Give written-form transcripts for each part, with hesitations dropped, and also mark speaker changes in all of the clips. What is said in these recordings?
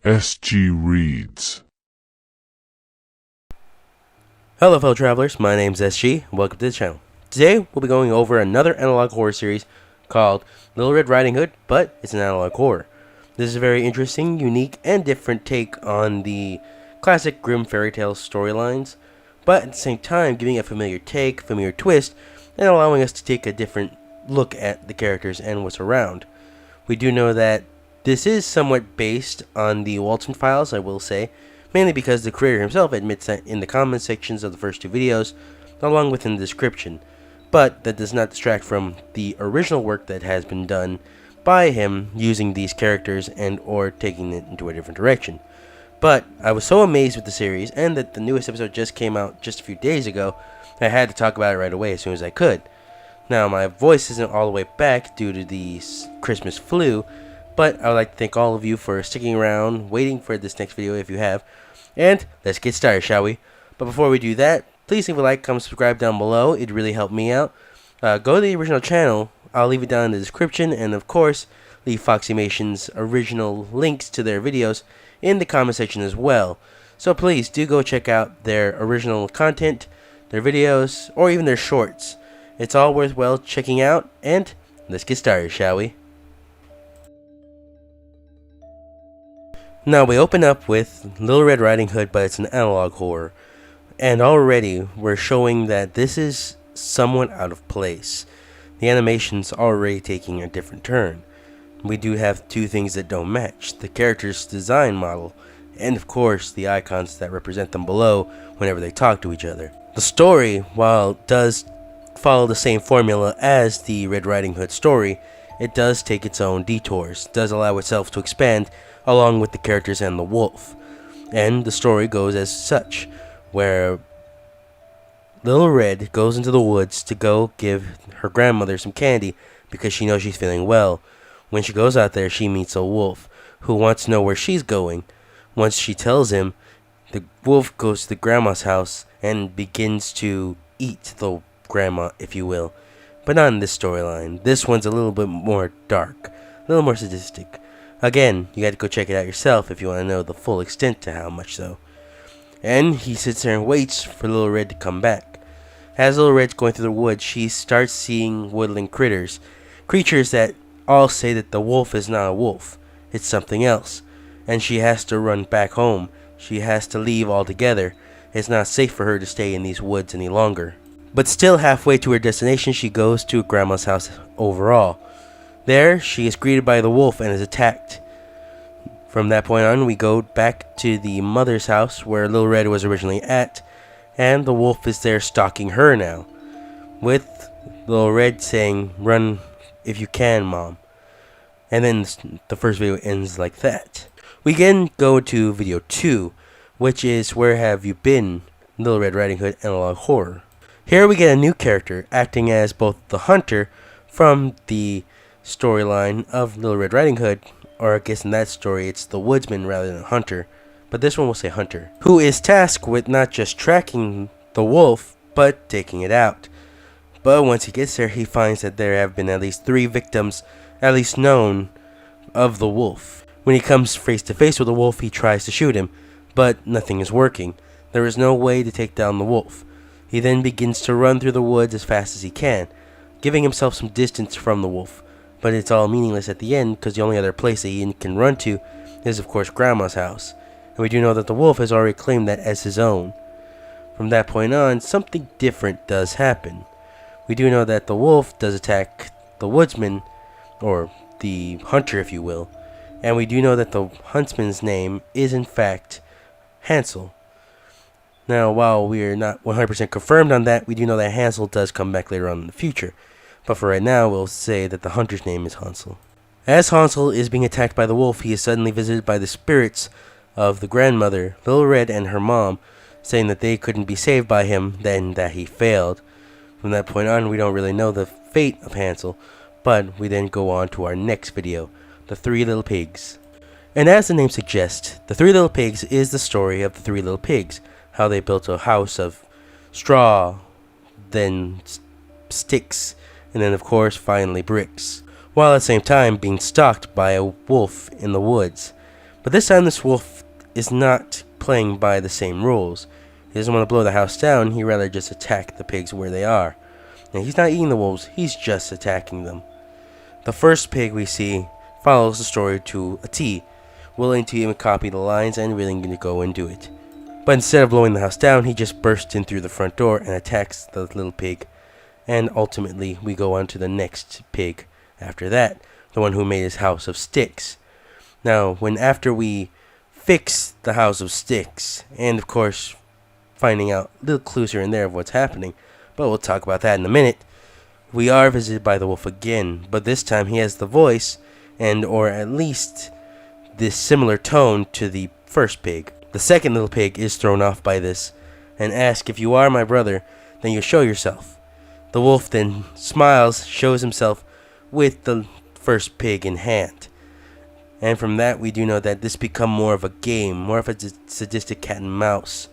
Speaker 1: SG Reads.
Speaker 2: Hello fellow travelers, my name's SG, and welcome to the channel. Today we'll be going over another analog horror series called Little Red Riding Hood, but it's an analog horror. This is a very interesting, unique, and different take on the classic Grimm fairy tale storylines, but at the same time giving a familiar take, familiar twist, and allowing us to take a different look at the characters and what's around. We do know that this is somewhat based on the Walton Files, I will say, mainly because the creator himself admits that in the comment sections of the first two videos, along with in the description. But that does not distract from the original work that has been done by him using these characters and or taking it into a different direction. But I was so amazed with the series and that the newest episode just came out just a few days ago, I had to talk about it right away as soon as I could. Now my voice isn't all the way back due to the Christmas flu, but I would like to thank all of you for sticking around, waiting for this next video if you have. And let's get started, shall we? But before we do that, please leave a like, comment, subscribe down below. It'd really help me out. Go to the original channel. I'll leave it down in the description. And of course, leave Foxymation's original links to their videos in the comment section as well. So please do go check out their original content, their videos, or even their shorts. It's all worthwhile checking out. And let's get started, shall we? Now we open up with Little Red Riding Hood, but it's an analog horror. And already we're showing that this is somewhat out of place. The animation's already taking a different turn. We do have two things that don't match: the character's design model, and of course the icons that represent them below whenever they talk to each other. The story, while it does follow the same formula as the Red Riding Hood story, it does take its own detours, does allow itself to expand along with the characters and the wolf. And the story goes as such, where Little Red goes into the woods to go give her grandmother some candy because she knows she's feeling well. When she goes out there, she meets a wolf who wants to know where she's going. Once she tells him, the wolf goes to the grandma's house and begins to eat the grandma, if you will. But not in this storyline. This one's a little bit more dark, a little more sadistic. Again, you got to go check it out yourself if you want to know the full extent to how much so. And he sits there and waits for Little Red to come back. As Little Red's going through the woods, she starts seeing woodland critters. Creatures that all say that the wolf is not a wolf. It's something else. And she has to run back home. She has to leave altogether. It's not safe for her to stay in these woods any longer. But still halfway to her destination, she goes to Grandma's house overall. There, she is greeted by the wolf and is attacked. From that point on, we go back to the mother's house where Little Red was originally at, and the wolf is there stalking her now, with Little Red saying, "Run if you can, Mom." And then the first video ends like that. We again go to video 2, which is Where Have You Been? Little Red Riding Hood Analog Horror. Here we get a new character acting as both the hunter from the storyline of Little Red Riding Hood, or I guess in that story it's the woodsman rather than hunter, but this one will say hunter, who is tasked with not just tracking the wolf, but taking it out. But once he gets there, he finds that there have been at least 3 victims, at least known, of the wolf. When he comes face to face with the wolf, he tries to shoot him, but nothing is working. There is no way to take down the wolf. He then begins to run through the woods as fast as he can, giving himself some distance from the wolf. But it's all meaningless at the end because the only other place that he can run to is of course Grandma's house. And we do know that the wolf has already claimed that as his own. From that point on, something different does happen. We do know that the wolf does attack the woodsman, or the hunter if you will. And we do know that the huntsman's name is in fact Hansel. Now while we are not 100% confirmed on that, we do know that Hansel does come back later on in the future. But for right now, we'll say that the hunter's name is Hansel. As Hansel is being attacked by the wolf, he is suddenly visited by the spirits of the grandmother, Little Red, and her mom, saying that they couldn't be saved by him, then that he failed. From that point on, we don't really know the fate of Hansel, but we then go on to our next video, The 3 Little Pigs. And as the name suggests, The 3 Little Pigs is the story of the 3 little pigs, how they built a house of straw, then sticks, and then of course finally bricks, while at the same time being stalked by a wolf in the woods. But this time this wolf is not playing by the same rules. He doesn't want to blow the house down, he'd rather just attack the pigs where they are. And he's not eating the wolves, he's just attacking them. The first pig we see follows the story to a T, willing to even copy the lines and willing to go and do it. But instead of blowing the house down, he just bursts in through the front door and attacks the little pig. And ultimately, we go on to the next pig after that, the one who made his house of sticks. Now, after we fix the house of sticks, and of course, finding out little clues here and there of what's happening, but we'll talk about that in a minute, we are visited by the wolf again, but this time he has the voice, and or at least this similar tone to the first pig. The second little pig is thrown off by this, and asks, "If you are my brother, then you show yourself." The wolf then smiles, shows himself with the first pig in hand. And from that we do know that this become more of a game, more of a sadistic cat and mouse,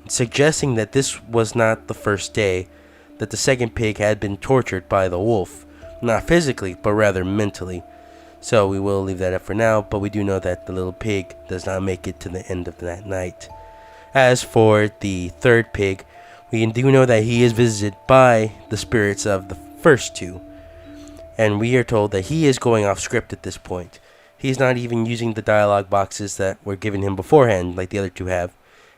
Speaker 2: suggesting that this was not the first day that the second pig had been tortured by the wolf, not physically, but rather mentally. So we will leave that up for now, but we do know that the little pig does not make it to the end of that night. As for the third pig, we do know that he is visited by the spirits of the first two, and we are told that he is going off script at this point. He's not even using the dialogue boxes that were given him beforehand, like the other two have,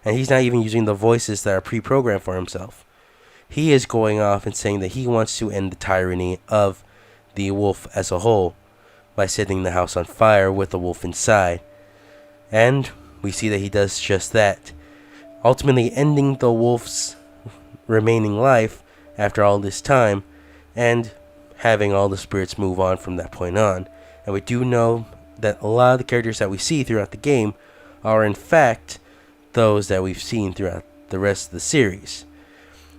Speaker 2: and he's not even using the voices that are pre-programmed for himself. He is going off and saying that he wants to end the tyranny of the wolf as a whole by setting the house on fire with the wolf inside. And we see that he does just that, ultimately ending the wolf's remaining life after all this time, and having all the spirits move on from that point on. And we do know that a lot of the characters that we see throughout the game are in fact those that we've seen throughout the rest of the series.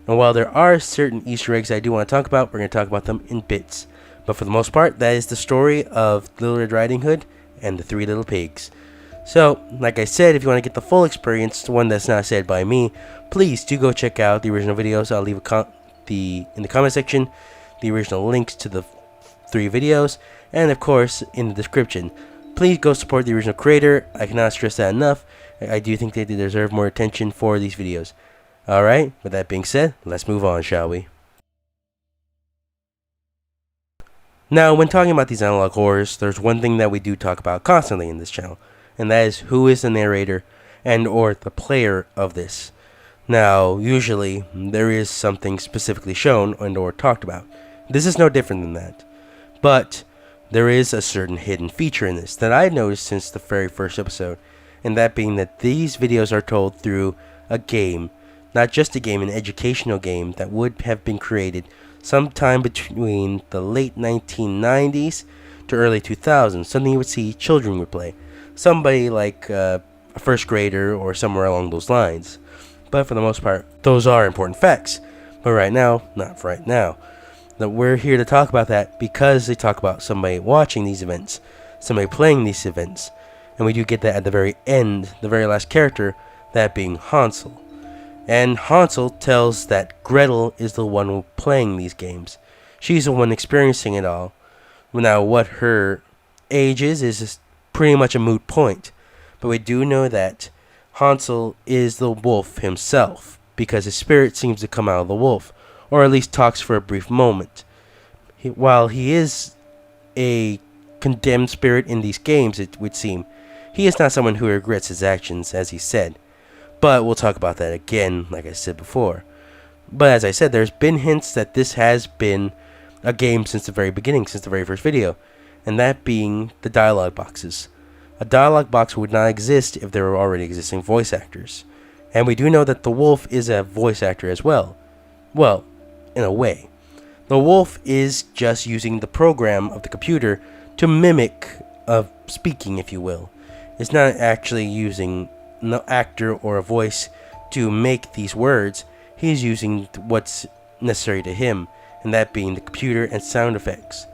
Speaker 2: And while there are certain Easter eggs I do want to talk about, we're going to talk about them in bits. But for the most part, that is the story of Little Red Riding Hood and the Three Little Pigs. So, like I said, if you want to get the full experience, the one that's not said by me, please do go check out the original videos. I'll leave in the comment section the original links to the 3 videos, and of course in the description. Please go support the original creator. I cannot stress that enough. I do think they deserve more attention for these videos. Alright, with that being said, let's move on, shall we? Now, when talking about these analog horrors, there's one thing that we do talk about constantly in this channel, and that is who is the narrator and or the player of this. Now, usually, there is something specifically shown and or talked about. This is no different than that. But there is a certain hidden feature in this that I've noticed since the very first episode, and that being that these videos are told through a game, not just a game, an educational game that would have been created sometime between the late 1990s to early 2000s, something you would see children would play. Somebody like a first grader or somewhere along those lines. But for the most part, those are important facts. But right now, not for right now. That we're here to talk about that because they talk about somebody watching these events, somebody playing these events. And we do get that at the very end, the very last character, that being Hansel. And Hansel tells that Gretel is the one playing these games. She's the one experiencing it all. Now, what her age is pretty much a moot point. But we do know that Hansel is the wolf himself, because his spirit seems to come out of the wolf, or at least talks for a brief moment. While he is a condemned spirit in these games, it would seem, he is not someone who regrets his actions, as he said. But we'll talk about that again, like I said before. But as I said, there's been hints that this has been a game since the very beginning, since the very first video, and that being the dialogue boxes. A dialogue box would not exist if there were already existing voice actors. And we do know that the wolf is a voice actor as well. Well, in a way. The wolf is just using the program of the computer to mimic speaking, if you will. It's not actually using no actor or a voice to make these words. He's using what's necessary to him, and that being the computer and sound effects.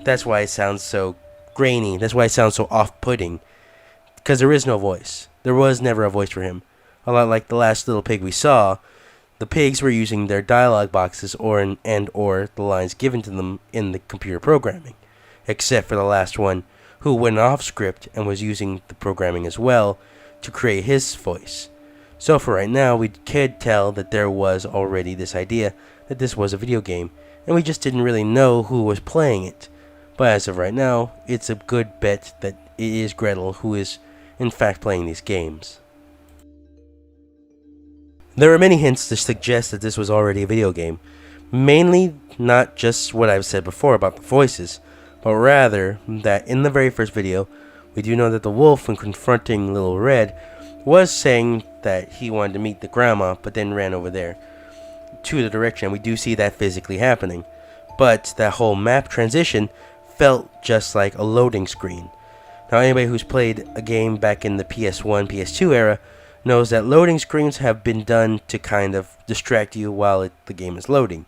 Speaker 2: That's why it sounds so grainy. That's why it sounds so off-putting, because there is no voice. There was never a voice for him. A lot like the last little pig we saw, the pigs were using their dialogue boxes or the lines given to them in the computer programming, except for the last one, who went off script and was using the programming as well to create his voice. So for right now, we could tell that there was already this idea that this was a video game, and we just didn't really know who was playing it. But as of right now, it's a good bet that it is Gretel who is in fact playing these games. There are many hints to suggest that this was already a video game, mainly not just what I've said before about the voices, but rather that in the very first video, we do know that the wolf, when confronting Little Red, was saying that he wanted to meet the grandma, but then ran over there to the direction. We do see that physically happening, but that whole map transition felt just like a loading screen. Now, anybody who's played a game back in the PS1, PS2 era knows that loading screens have been done to kind of distract you while the game is loading.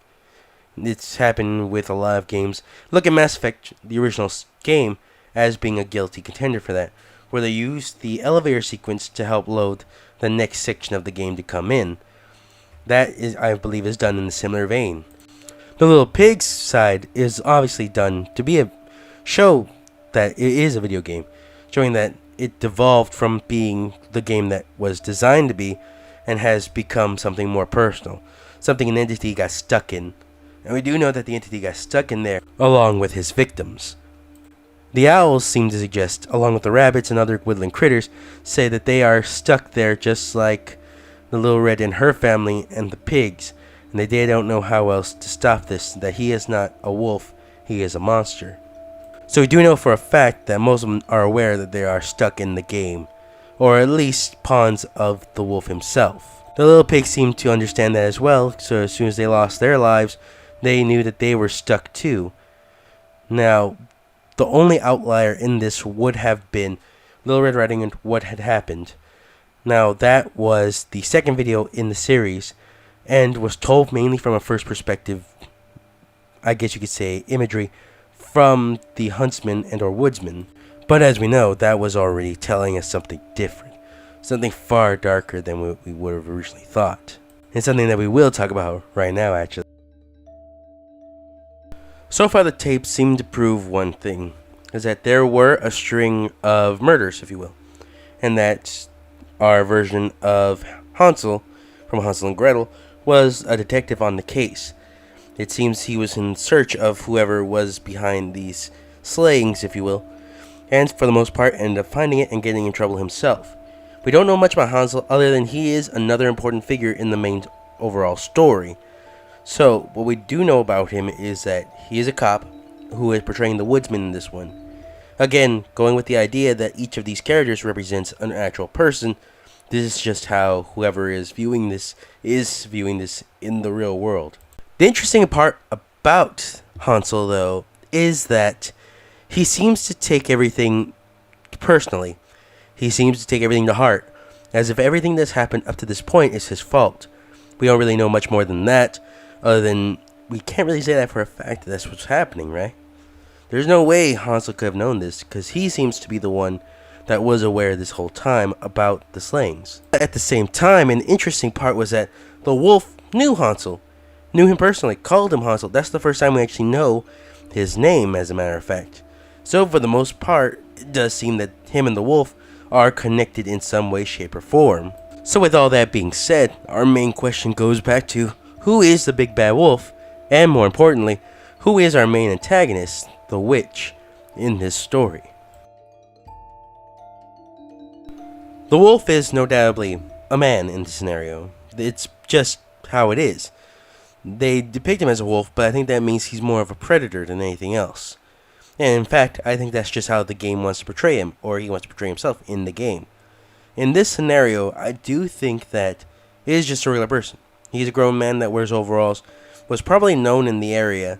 Speaker 2: It's happened with a lot of games. Look at Mass Effect, the original game, as being a guilty contender for that, where they used the elevator sequence to help load the next section of the game to come in. That is, I believe, is done in a similar vein. The Little Pigs side is obviously done to be a show that it is a video game, showing that it devolved from being the game that was designed to be and has become something more personal, something an entity got stuck in. And we do know that the entity got stuck in there along with his victims. The owls seem to suggest, along with the rabbits and other woodland critters, say that they are stuck there just like the Little Red and her family and the pigs, and they don't know how else to stop this, that he is not a wolf, he is a monster. So we do know for a fact that most of them are aware that they are stuck in the game, or at least pawns of the wolf himself. The little pigs seem to understand that as well, so as soon as they lost their lives, they knew that they were stuck too. Now, the only outlier in this would have been Little Red Riding Hood, what had happened. Now, that was the second video in the series, and was told mainly from a first perspective, I guess you could say, imagery, from the huntsman and or woodsman. But as we know, that was already telling us something different, something far darker than what we would have originally thought, and something that we will talk about right now actually. So far the tapes seem to prove one thing, is that there were a string of murders, if you will, and that our version of Hansel, from Hansel and Gretel, was a detective on the case. It seems he was in search of whoever was behind these slayings, if you will, and for the most part ended up finding it and getting in trouble himself. We don't know much about Hansel other than he is another important figure in the main overall story. So, what we do know about him is that he is a cop who is portraying the woodsman in this one. Again, going with the idea that each of these characters represents an actual person, this is just how whoever is viewing this in the real world. The interesting part about Hansel, though, is that he seems to take everything personally. He seems to take everything to heart, as if everything that's happened up to this point is his fault. We don't really know much more than that, other than we can't really say that for a fact that that's what's happening, right? There's no way Hansel could have known this, because he seems to be the one that was aware this whole time about the slayings. At the same time, an interesting part was that the wolf knew Hansel. Knew him personally, called him Hansel. That's the first time we actually know his name, as a matter of fact. So for the most part, it does seem that him and the wolf are connected in some way, shape, or form. So with all that being said, our main question goes back to, who is the big bad wolf? And more importantly, who is our main antagonist, the witch, in this story? The wolf is no doubtly a man in this scenario. It's just how it is. They depict him as a wolf, but I think that means he's more of a predator than anything else. And in fact, I think that's just how the game wants to portray him, or he wants to portray himself in the game. In this scenario, I do think that he is just a regular person. He's a grown man that wears overalls, was probably known in the area,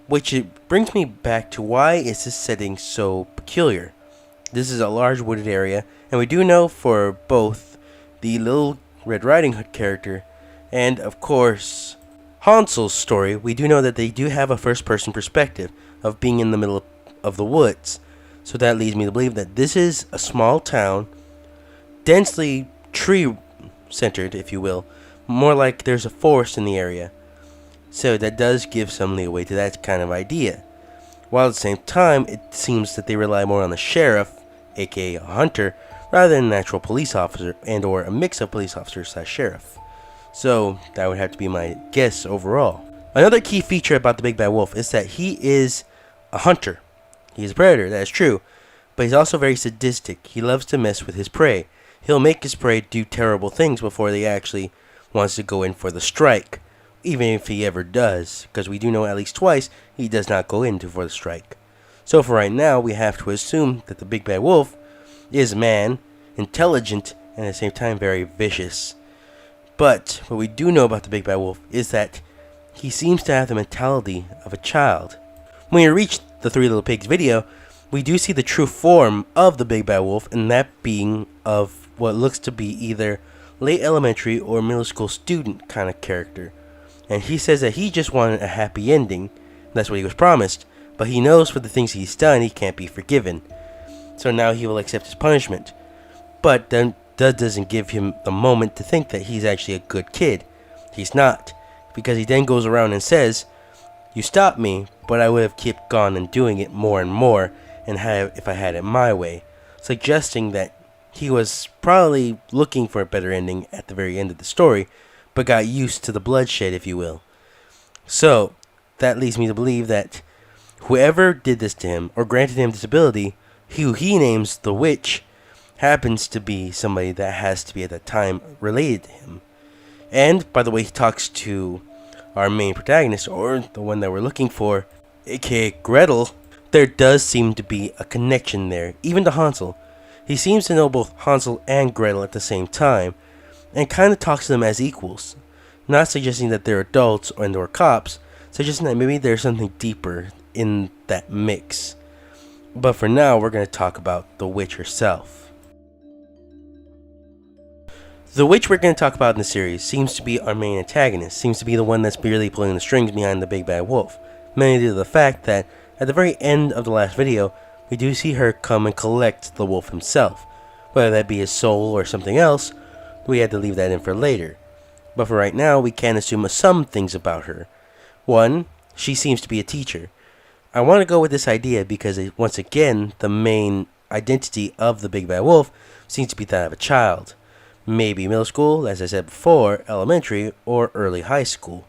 Speaker 2: which it brings me back to why is this setting so peculiar. This is a large wooded area, and we do know for both the Little Red Riding Hood character and, of course, Hansel's story, we do know that they do have a first-person perspective of being in the middle of the woods. So that leads me to believe that this is a small town, densely tree-centered, if you will, more like there's a forest in the area. So that does give some leeway to that kind of idea. while at the same time it seems that they rely more on the sheriff, aka a hunter, rather than an actual police officer and or a mix of police officer / sheriff. So that would have to be my guess overall. Another key feature about the Big Bad Wolf is that he is a hunter. He's a predator, that is true, but he's also very sadistic. He loves to mess with his prey. He'll make his prey do terrible things before they actually wants to go in for the strike, even if he ever does, because we do know at least twice he does not go in for the strike. So for right now, we have to assume that the Big Bad Wolf is a man, intelligent, and at the same time very vicious. But what we do know about the Big Bad Wolf is that he seems to have the mentality of a child. When we reach the Three Little Pigs video, we do see the true form of the Big Bad Wolf, and that being of what looks to be either late elementary or middle school student kind of character. And he says that he just wanted a happy ending. That's what he was promised. But he knows for the things he's done, he can't be forgiven. So now he will accept his punishment. But then that doesn't give him the moment to think that he's actually a good kid. He's not. Because he then goes around and says, "You stopped me, but I would have kept on and doing it more and more and if I had it my way." Suggesting that he was probably looking for a better ending at the very end of the story, but got used to the bloodshed, if you will. So, that leads me to believe that whoever did this to him, or granted him disability, who he names the witch, happens to be somebody that has to be at that time related to him. And, by the way he talks to our main protagonist, or the one that we're looking for, aka Gretel, there does seem to be a connection there, even to Hansel. He seems to know both Hansel and Gretel at the same time, and kind of talks to them as equals. Not suggesting that they're adults or cops, suggesting that maybe there's something deeper in that mix. But for now, we're going to talk about the witch herself. The witch we're going to talk about in the series seems to be our main antagonist, seems to be the one that's really pulling the strings behind the Big Bad Wolf, mainly due to the fact that at the very end of the last video, we do see her come and collect the wolf himself. Whether that be his soul or something else, we had to leave that in for later. But for right now, we can assume some things about her. One, she seems to be a teacher. I want to go with this idea because, once again, the main identity of the Big Bad Wolf seems to be that of a child. Maybe middle school, as I said before, elementary, or early high school.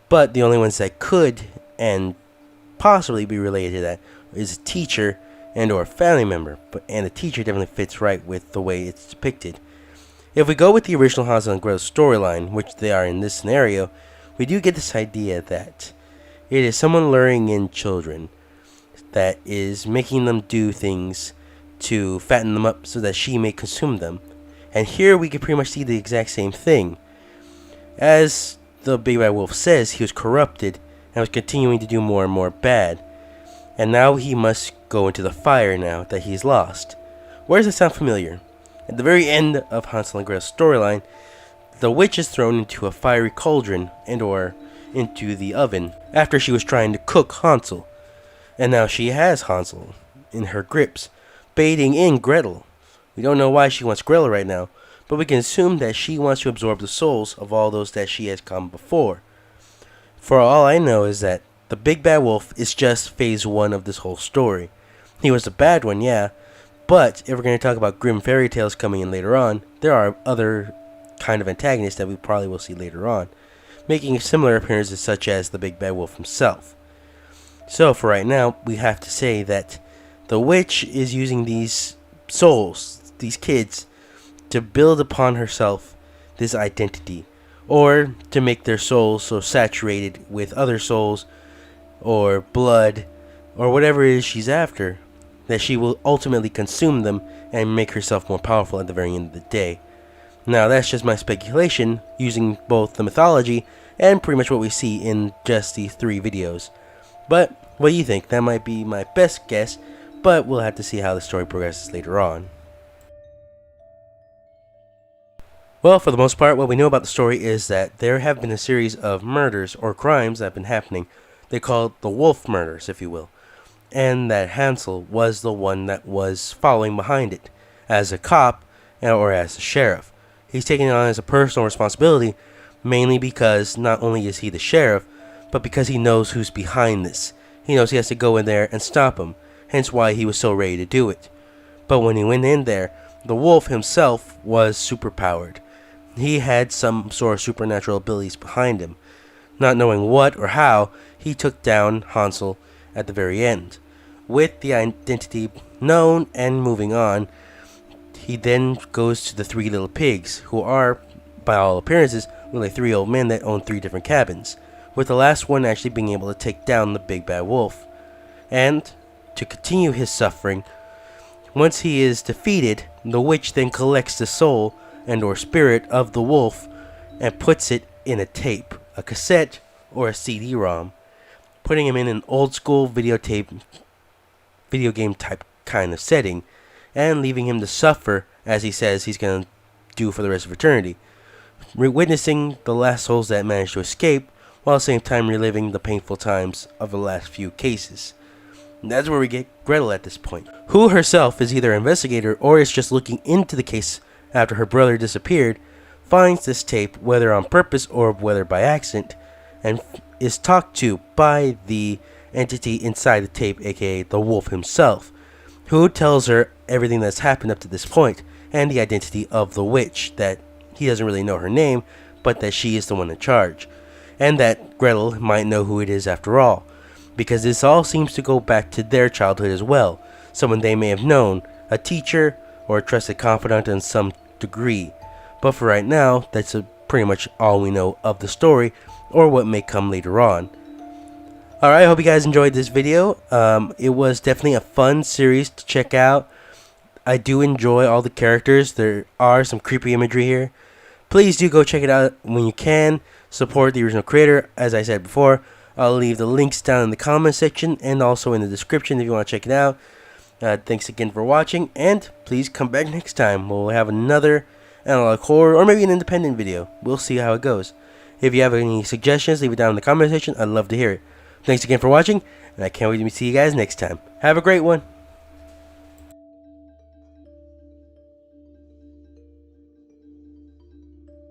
Speaker 2: But the only ones that could and possibly be related to that is a teacher and or a family member. And a teacher definitely fits right with the way it's depicted. If we go with the original Hansel and Gretel storyline, which they are in this scenario, we do get this idea that it is someone luring in children that is making them do things to fatten them up so that she may consume them. And here we can pretty much see the exact same thing. As the Big Bad Wolf says, he was corrupted and was continuing to do more and more bad. And now he must go into the fire now that he's lost. Where does it sound familiar? At the very end of Hansel and Gretel's storyline, the witch is thrown into a fiery cauldron and or into the oven after she was trying to cook Hansel. And now she has Hansel in her grips, baiting in Gretel. We don't know why she wants Gretel right now, but we can assume that she wants to absorb the souls of all those that she has come before. For all I know is that the Big Bad Wolf is just phase 1 of this whole story. He was a bad one, yeah, but if we're going to talk about grim fairy tales coming in later on, there are other kind of antagonists that we probably will see later on, making similar appearances such as the Big Bad Wolf himself. So for right now, we have to say that the witch is using these souls, these kids, to build upon herself this identity, or to make their souls so saturated with other souls, or blood, or whatever it is she's after, that she will ultimately consume them and make herself more powerful at the very end of the day. Now that's just my speculation, using both the mythology and pretty much what we see in just these 3 videos. But what do you think? That might be my best guess, but we'll have to see how the story progresses later on. Well, for the most part, what we know about the story is that there have been a series of murders or crimes that have been happening. They call it the wolf murders, if you will. And that Hansel was the one that was following behind it, as a cop or as a sheriff. He's taking it on as a personal responsibility, mainly because not only is he the sheriff, but because he knows who's behind this. he knows he has to go in there and stop him, hence why he was so ready to do it. But when he went in there, the wolf himself was superpowered. He had some sort of supernatural abilities behind him. Not knowing what or how, he took down Hansel at the very end. With the identity known and moving on, he then goes to the three little pigs, who are, by all appearances, really three old men that own three different cabins, with the last one actually being able to take down the big bad wolf. And, to continue his suffering, once he is defeated, the witch then collects the soul and or spirit of the wolf and puts it in a tape, a cassette, or a CD-ROM, putting him in an old school video game type kind of setting, and leaving him to suffer as he says he's going to do for the rest of eternity, witnessing the last souls that managed to escape, while at the same time reliving the painful times of the last few cases. And that's where we get Gretel at this point, who herself is either an investigator or is just looking into the case after her brother disappeared, finds this tape, whether on purpose or whether by accident, and is talked to by the entity inside the tape, aka the wolf himself, who tells her everything that's happened up to this point, and the identity of the witch, that he doesn't really know her name, but that she is the one in charge, and that Gretel might know who it is after all, because this all seems to go back to their childhood as well, someone they may have known, a teacher or a trusted confidant in some degree. But for right now, that's pretty much all we know of the story, or what may come later on. Alright, I hope you guys enjoyed this video. It was definitely a fun series to check out. I do enjoy all the characters. There are some creepy imagery here. Please do go check it out when you can. Support the original creator, as I said before. I'll leave the links down in the comment section and also in the description if you want to check it out. Thanks again for watching, and please come back next time. We'll have another analog horror, or maybe an independent video. We'll see how it goes. If you have any suggestions, leave it down in the comment section. I'd love to hear it. Thanks again for watching, and I can't wait to see you guys next time. Have a great one.